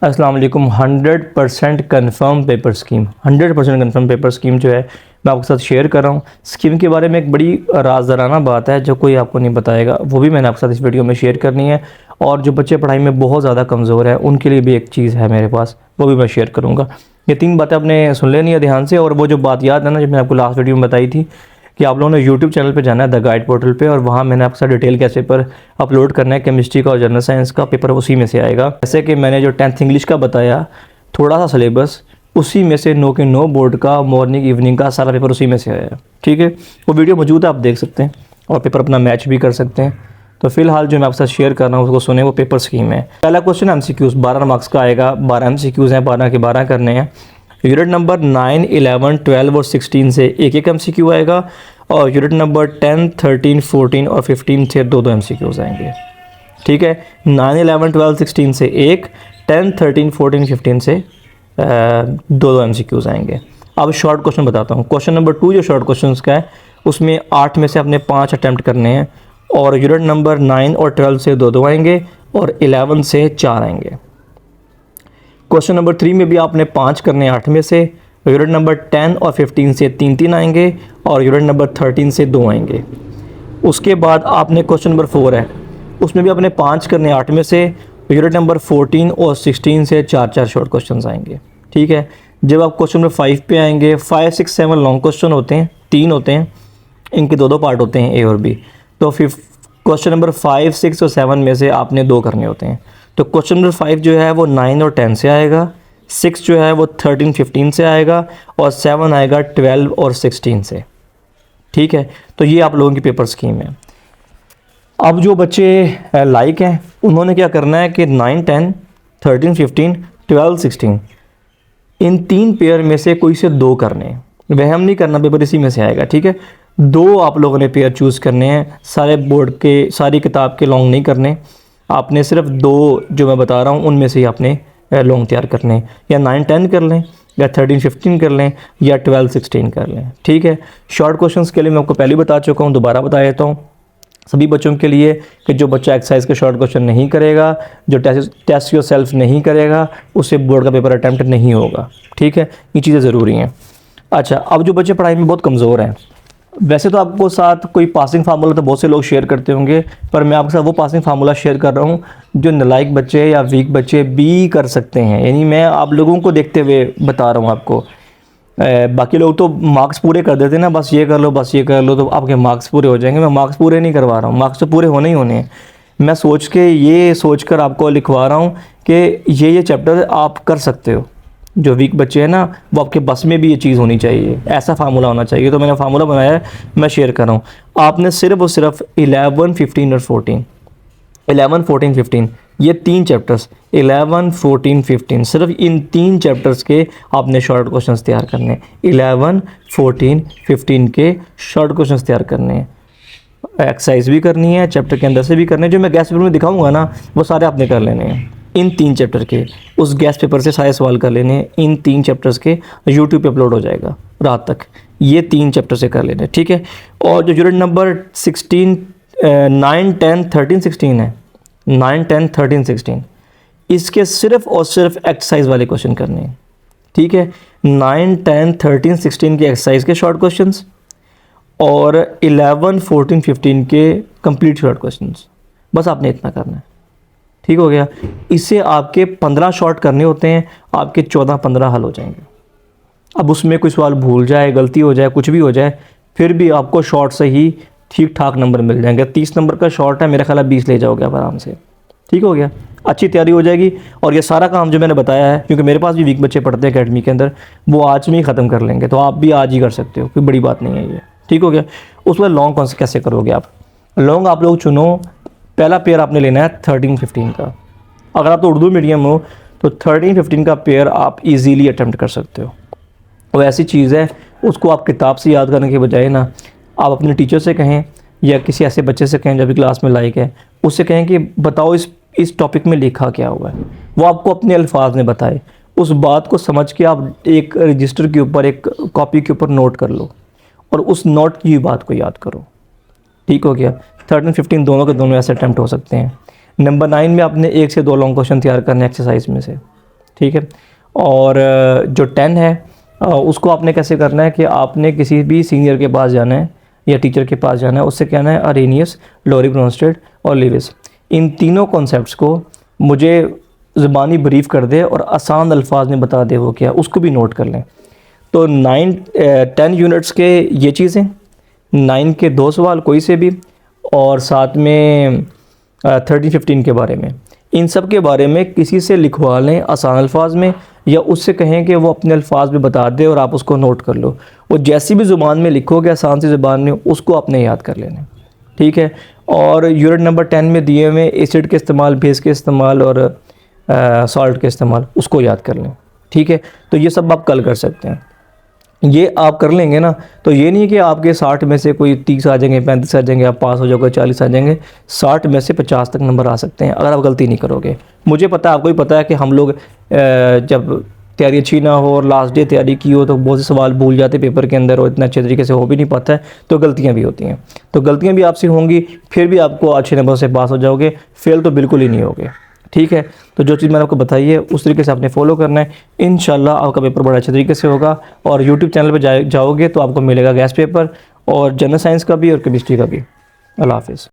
अस्सलाम वालेकुम। 100% confirm paper scheme, 100% confirm paper scheme जो है मैं आपके साथ शेयर कर रहा हूँ। स्कीम के बारे में एक बड़ी राज़दाराना बात है जो कोई आपको नहीं बताएगा, वो भी मैंने आपके साथ इस वीडियो में शेयर करनी है। और जो बच्चे पढ़ाई में बहुत ज़्यादा कमज़ोर है उनके लिए भी एक चीज़ है मेरे पास, वो भी मैं शेयर करूँगा। ये 3 बातें आपने सुन लेनी है ध्यान से। और वो जो बात याद है ना, जो मैंने आपको लास्ट वीडियो में बताई थी कि आप लोगों ने यूट्यूब चैनल पे जाना है द गाइड पोर्टल पे, और वहाँ मैंने आपके साथ डिटेल कैसे पेपर अपलोड करना है, केमिस्ट्री का और जनरल साइंस का पेपर उसी में से आएगा। जैसे कि मैंने जो 10th इंग्लिश का बताया, थोड़ा सा सिलेबस उसी में से 9 के 9 बोर्ड का मॉर्निंग इवनिंग का सारा पेपर उसी में से आया है। ठीक है, वो वीडियो मौजूद है, आप देख सकते हैं और पेपर अपना मैच भी कर सकते हैं। तो फिलहाल जो मैं आपके साथ शेयर कर रहा हूँ उसको सुने, वो पेपर स्कीम है। पहला क्वेश्चन MCQs 12 मार्क्स का आएगा। 12 MCQs हैं, 12 के 12 करने हैं। यूनिट नंबर 9, 11, 12 और 16 से एक एक MCQ आएगा, और यूनिट नंबर 10, 13, 14 और 15 से 2-2 MCQs आएंगे। ठीक है, 9, 11, 12, 16 से एक, 10, 13, 14, 15 से 2-2 MCQs आएंगे। अब शॉर्ट क्वेश्चन बताता हूँ। क्वेश्चन नंबर 2 जो शॉर्ट क्वेश्चन का है उसमें 8 में से अपने 5 अटैम्प्ट करने हैं, और यूनिट नंबर 9 और 12 से 2-2 आएंगे, और 11 से 4 आएंगे। क्वेश्चन नंबर 3 में भी आपने 5 करने हैं 8 में से, यूनिट नंबर 10 और 15 से 3-3 आएंगे, और यूनिट नंबर 13 से 2 आएंगे। उसके बाद आपने क्वेश्चन नंबर 4 है, उसमें भी अपने 5 करने 8 में से, यूनिट नंबर 14 और 16 से 4-4 शॉर्ट क्वेश्चन आएंगे। ठीक है, जब आप क्वेश्चन नंबर 5 पे आएंगे, 5, 6, 7 लॉन्ग क्वेश्चन होते हैं, 3 होते हैं, इनके 2-2 पार्ट होते हैं, ए और बी। तो फिर क्वेश्चन नंबर 5, 6 और 7 में से आपने 2 करने होते हैं। तो क्वेश्चन नंबर 5 जो है वो 9 और 10 से आएगा, 6 जो है वो 13, 15 से आएगा, और 7 आएगा 12 और 16 से। ठीक है, तो ये आप लोगों की पेपर स्कीम है। अब जो बच्चे लाइक हैं उन्होंने क्या करना है कि 9, 10, 13, 15, 12, 16 इन 3 पेयर में से कोई से 2 करने हैं। वहम नहीं करना, पेपर इसी में से आएगा। ठीक है, 2 आप लोगों ने पेयर चूज़ करने हैं, सारे बोर्ड के सारी किताब के लॉन्ग नहीं करने। आपने सिर्फ 2 जो मैं बता रहा हूँ उनमें से ही आपने लॉन्ग तैयार करने हैं, या 9, 10 कर लें, या 13, 15 कर लें, या 12, 16 कर लें। ठीक है, शॉर्ट क्वेश्चंस के लिए मैं आपको पहले बता चुका हूँ, दोबारा बता देता हूँ सभी बच्चों के लिए कि जो बच्चा एक्सरसाइज के शॉर्ट क्वेश्चन नहीं करेगा, जो टेस्ट योर सेल्फ नहीं करेगा, उससे बोर्ड का पेपर अटैम्प्ट नहीं होगा। ठीक है, ये चीज़ें ज़रूरी हैं। अच्छा, अब जो बच्चे पढ़ाई में बहुत कमज़ोर हैं, वैसे तो आपको साथ कोई पासिंग फार्मूला तो बहुत से लोग शेयर करते होंगे, पर मैं आपके साथ वो पासिंग फार्मूला शेयर कर रहा हूँ जो नालायक बच्चे या वीक बच्चे भी कर सकते हैं। यानी मैं आप लोगों को देखते हुए बता रहा हूँ आपको। बाकी लोग तो मार्क्स पूरे कर देते हैं ना, बस ये कर लो, बस ये कर लो तो आपके मार्क्स पूरे हो जाएंगे। मैं मार्क्स पूरे नहीं करवा रहा हूँ, मार्क्स तो पूरे होने ही होने हैं। मैं सोच कर आपको लिखवा रहा हूँ कि ये चैप्टर आप कर सकते हो। जो वीक बच्चे हैं ना, वो आपके बस में भी ये चीज़ होनी चाहिए, ऐसा फार्मूला होना चाहिए। तो मैंने फार्मूला बनाया है, मैं शेयर कर रहा हूँ। आपने सिर्फ और सिर्फ 11, 15 और 14, 11, 14, 15 ये 3 चैप्टर्स, 11, 14, 15, सिर्फ इन 3 चैप्टर्स के आपने शॉर्ट क्वेश्चंस तैयार करने हैं। 11, 14, 15 के शॉर्ट क्वेश्चंस तैयार करने हैं। एक्सरसाइज भी करनी है, चैप्टर के अंदर से भी करने हैं। जो मैं गैस पेपर में दिखाऊंगा ना, वो सारे आपने कर लेने हैं। इन 3 चैप्टर के उस गैस पेपर से सारे सवाल कर लेने हैं। इन 3 चैप्टर्स के यूट्यूब पे अपलोड हो जाएगा रात तक, ये 3 चैप्टर से कर लेने हैं। ठीक है, और जो यूनिट नंबर 16, 9, 10, 13, 16 है, 9, 10, 13, 16 इसके सिर्फ और सिर्फ एक्सरसाइज वाले क्वेश्चन करने हैं। ठीक है, 9, 10, 13, 16 के एक्सरसाइज के शॉर्ट क्वेश्चंस, और 11, 14, 15 के कंप्लीट शॉर्ट क्वेश्चंस। बस आपने इतना करना है। ठीक हो गया। इससे आपके 15 शॉर्ट करने होते हैं, आपके 14-15 हल हो जाएंगे। अब उसमें कोई सवाल भूल जाए, गलती हो जाए, कुछ भी हो जाए, फिर भी आपको शॉर्ट से ही ठीक ठाक नंबर मिल जाएंगे। 30 नंबर का शॉर्ट है, मेरा ख्याल है 20 ले जाओगे आप आराम से। ठीक हो गया, अच्छी तैयारी हो जाएगी। और ये सारा काम जो मैंने बताया है, क्योंकि मेरे पास भी वीक बच्चे पढ़ते हैं अकेडमी के अंदर, वो आज में ही ख़त्म कर लेंगे। तो आप भी आज ही कर सकते हो, कोई बड़ी बात नहीं है ये। ठीक हो गया। उसमें लॉन्ग कौन से कैसे करोगे आप? लॉन्ग आप लोग चुनो, पहला पेयर आपने लेना है 13, 15 का। अगर आप तो उर्दू मीडियम हो तो 13, 15 का पेयर आप इजीली अटेम्प्ट कर सकते हो। वो ऐसी चीज़ है, उसको आप किताब से याद करने के बजाय ना, आप अपने टीचर से कहें या किसी ऐसे बच्चे से कहें जो भी क्लास में लायक है, उससे कहें कि बताओ इस टॉपिक में लिखा क्या हुआ है। वो आपको अपने अल्फाज में बताए, उस बात को समझ के आप एक रजिस्टर के ऊपर, एक कॉपी के ऊपर नोट कर लो, और उस नोट की बात को याद करो। ठीक हो गया। 13, 15 दोनों के दोनों ऐसे अटैम्प्ट हो सकते हैं। नंबर 9 में आपने 1 से 2 लॉन्ग क्वेश्चन तैयार करने एक्सरसाइज में से। ठीक है। और जो 10 है उसको आपने कैसे करना है कि आपने किसी भी सीनियर के पास जाना है या टीचर के पास जाना है, उससे कहना है अरेनियस, लोरी ब्रोंस्टेड और लिविस, इन तीनों कॉन्सेप्ट्स को मुझे ज़ुबानी ब्रीफ कर दे और आसान अल्फाज में बता दे वो क्या, उसको भी नोट कर लें। तो 10 यूनिट्स के ये चीज़ें, 9 के 2 सवाल कोई से भी, और साथ में 13-15 के बारे में, इन सब के बारे में किसी से लिखवा लें आसान अल्फाज में, या उससे कहें कि वो अपने अल्फाज में बता दे और आप उसको नोट कर लो। वो जैसी भी ज़ुबान में लिखोगे आसान सी ज़ुबान में, उसको आपने याद कर लेना, ठीक है। और यूनिट नंबर 10 में दिए हुए एसिड के इस्तेमाल, बेस के इस्तेमाल और सॉल्ट के इस्तेमाल, उसको याद कर लें, ठीक है। तो ये सब आप कल कर सकते हैं। ये आप कर लेंगे ना, तो ये नहीं कि आपके 60 में से कोई 30 आ जाएंगे, 35 आ जाएंगे, आप पास हो जाओगे, 40 आ जाएंगे, 60 में से 50 तक नंबर आ सकते हैं अगर आप गलती नहीं करोगे। मुझे पता है, आपको भी पता है कि हम लोग जब तैयारी अच्छी ना हो और लास्ट डे तैयारी की हो तो बहुत से सवाल भूल जाते पेपर के अंदर, और इतना अच्छे तरीके से हो भी नहीं पाता है, तो गलतियाँ भी होती हैं। तो गलतियाँ भी आपसे होंगी, फिर भी आपको अच्छे नंबर से पास हो जाओगे, फेल तो बिल्कुल ही नहीं होगे, ठीक है। तो जो चीज़ मैंने आपको बताई है उस तरीके से आपने फॉलो करना है, इंशाल्लाह आपका पेपर बड़ा अच्छे तरीके से होगा। और यूट्यूब चैनल पर जाओगे तो आपको मिलेगा गैस पेपर और जनरल साइंस का भी और केमिस्ट्री का भी। अल्लाह हाफ़िज़।